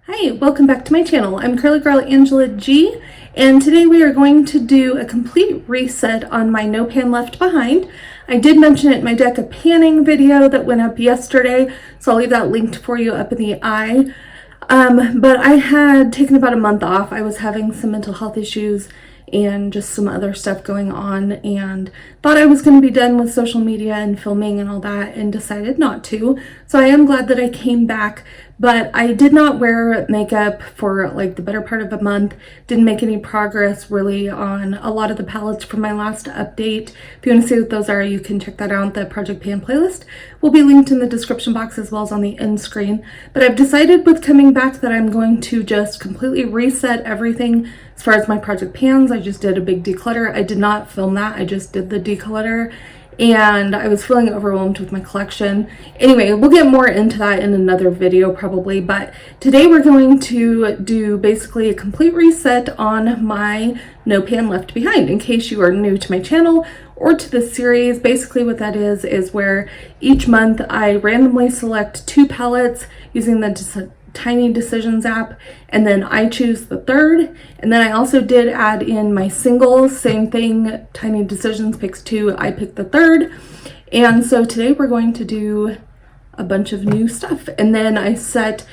Hi, welcome back to my channel. I'm CurlyGirlAngelaG, and today we are going to do a complete reset on my No Pan Left Behind. I did mention it in my deck of panning video that went up yesterday, so I'll leave that linked for you up in the eye. But I had taken about a month off. I was having some mental health issues and just some other stuff going on, and thought I was going to be done with social media and filming and all that, and decided not to. So I am glad that I came back, but I did not wear makeup for like the better part of a month. Didn't make any progress really on a lot of the palettes from my last update. If you want to see what those are, you can check that out. The Project Pan playlist will be linked in the description box as well as on the end screen. But I've decided with coming back that I'm going to just completely reset everything. As far as my project pans, I just did a big declutter. I did not film that, I just did the declutter, and I was feeling overwhelmed with my collection. Anyway, we'll get more into that in another video probably, but today we're going to do basically a complete reset on my No Pan Left Behind. In case you are new to my channel or to this series, basically what that is where each month I randomly select 2 palettes using the Tiny Decisions app, and then I choose the third. And then I also did add in my singles, same thing, Tiny Decisions picks 2, I pick the third. And so today we're going to do a bunch of new stuff, and then I set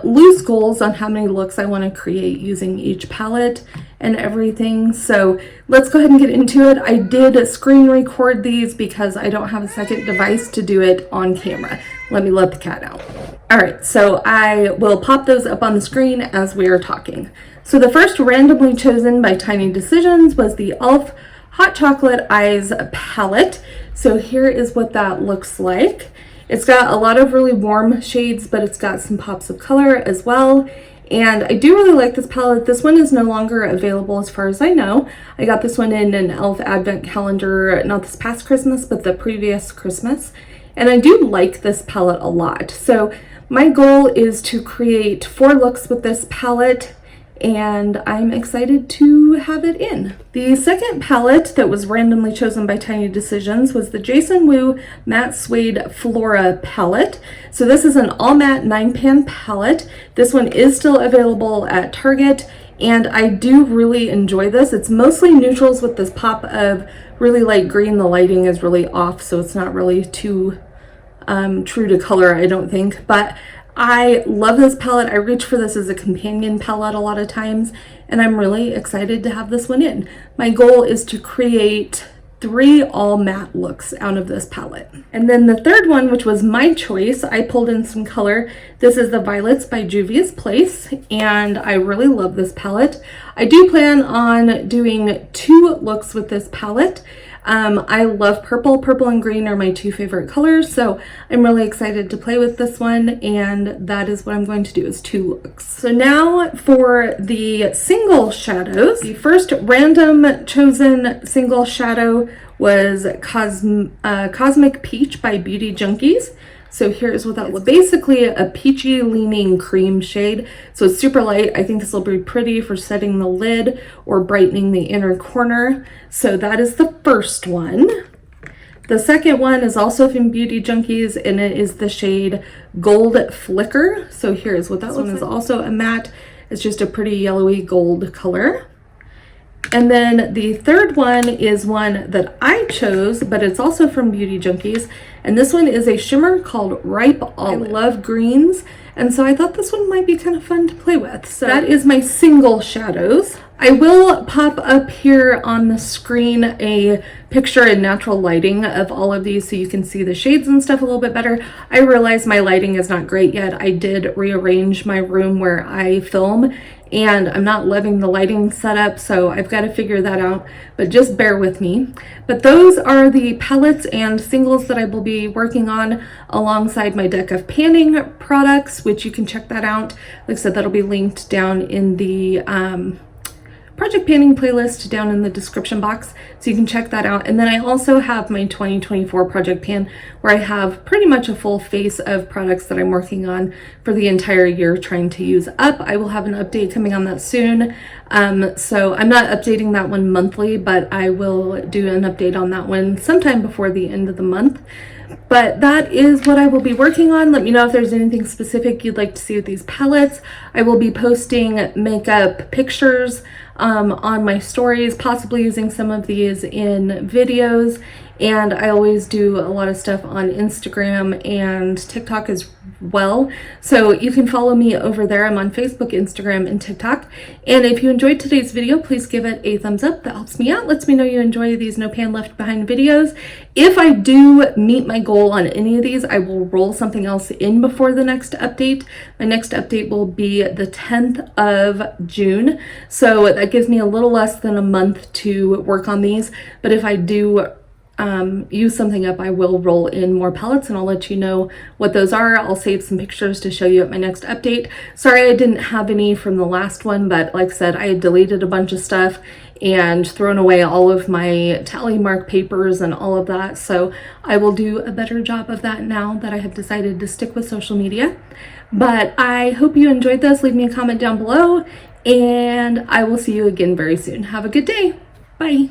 loose goals on how many looks I want to create using each palette and everything. So let's go ahead and get into it. I did screen record these because I don't have a second device to do it on camera. Let me let the cat out. All right, so I will pop those up on the screen as we are talking. So the first randomly chosen by Tiny Decisions was the e.l.f. Hot Chocolate Eyes palette. So here is what that looks like. It's got a lot of really warm shades, but it's got some pops of color as well. And I do really like this palette. This one is no longer available as far as I know. I got this one in an e.l.f. advent calendar, not this past Christmas, but the previous Christmas. And I do like this palette a lot. So my goal is to create 4 looks with this palette, and I'm excited to have it in. The second palette that was randomly chosen by Tiny Decisions was the Jason Wu Matte Suede Flora palette. So this is an all matte 9-pan palette. This one is still available at Target, and I do really enjoy this. It's mostly neutrals with this pop of really light green. The lighting is really off, so it's not really too true to color, I don't think, but I love this palette. I reach for this as a companion palette a lot of times, and I'm really excited to have this one in. My goal is to create 3 all matte looks out of this palette. And then the third one, which was my choice, I pulled in some color. This is the Violets by JUVIA'S, and I really love this palette. I do plan on doing 2 looks with this palette. I love purple. Purple and green are my 2 favorite colors, so I'm really excited to play with this one, and that is what I'm going to do, is 2 looks. So now for the single shadows. The first random chosen single shadow was Cosmic Peach by JUNKEES. So here's what that looks like. Basically a peachy leaning cream shade. So it's super light. I think this will be pretty for setting the lid or brightening the inner corner. So that is the first one. The second one is also from JUNKEES, and it is the shade Gold Flicker. So here's what that looks like. This one is also a matte. It's just a pretty yellowy gold color. And then the third one is one that I chose, but it's also from JUNKEES, and this one is a shimmer called Ripe Olive. I love greens, and so I thought this one might be kind of fun to play with. So that is my single shadows. I will pop up here on the screen a picture in natural lighting of all of these so you can see the shades and stuff a little bit better. I realize my lighting is not great yet. I did rearrange my room where I film, and I'm not loving the lighting setup, so I've got to figure that out, but just bear with me. But those are the palettes and singles that I will be working on alongside my deck of panning products, which you can check that out. Like I said, that'll be linked down in the project panning playlist down in the description box, so you can check that out. And then I also have my 2024 project pan, where I have pretty much a full face of products that I'm working on for the entire year trying to use up. I will have an update coming on that soon. So I'm not updating that one monthly, but I will do an update on that one sometime before the end of the month. But that is what I will be working on. Let me know if there's anything specific you'd like to see with these palettes. I will be posting makeup pictures on my stories, possibly using some of these in videos. And I always do a lot of stuff on Instagram and TikTok as well. So you can follow me over there. I'm on Facebook, Instagram, and TikTok. And if you enjoyed today's video, please give it a thumbs up. That helps me out, lets me know you enjoy these No Pan Left Behind videos. If I do meet my goal on any of these, I will roll something else in before the next update. My next update will be the 10th of June. So that gives me a little less than a month to work on these. But if I do use something up, I will roll in more palettes, and I'll let you know what those are. I'll save some pictures to show you at my next update. Sorry I didn't have any from the last one, but like I said, I had deleted a bunch of stuff and thrown away all of my tally mark papers and all of that, so I will do a better job of that now that I have decided to stick with social media. But I hope you enjoyed this. Leave me a comment down below, and I will see you again very soon. Have a good day. Bye.